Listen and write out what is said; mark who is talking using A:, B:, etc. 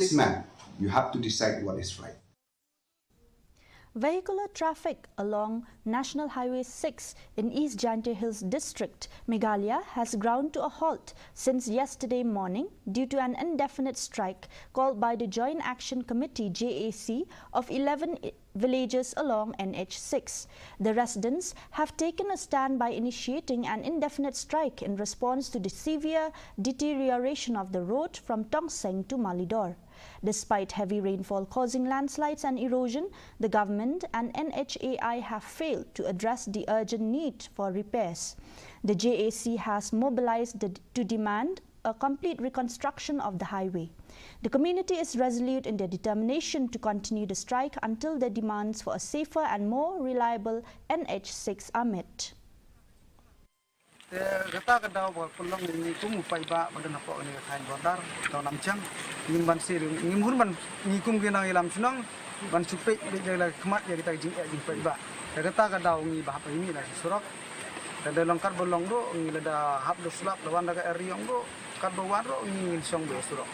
A: this man, you have to decide what is right.
B: Vehicular traffic along National Highway 6 in East Jante Hills district, Meghalaya, has ground to a halt since yesterday morning due to an indefinite strike called by the Joint Action Committee (JAC) of 11 villages along NH-6. The residents have taken a stand by initiating an indefinite strike in response to the severe deterioration of the road from Tongseng to Malidor. Despite heavy rainfall causing landslides and erosion, the government and NHAI have failed to address the urgent need for repairs. The JAC has mobilized to demand a complete reconstruction of the highway. The community is resolute in their determination to continue the strike until their demands for a safer and more reliable NH-6 are met.
C: Kata kata bahwa pelong ini kum upai ba badan apa ini kain bandar atau namcang ingin ban siring ingin hurban ngikum kena ilam sunang ban supe bila kemat ya kita jing pai ba kata kata ngi bah apa ini lah surak dan dalam kar bolong ro ngi lada hab do sulap lawan daga eri yang ro kar bawan ro ngi song do surak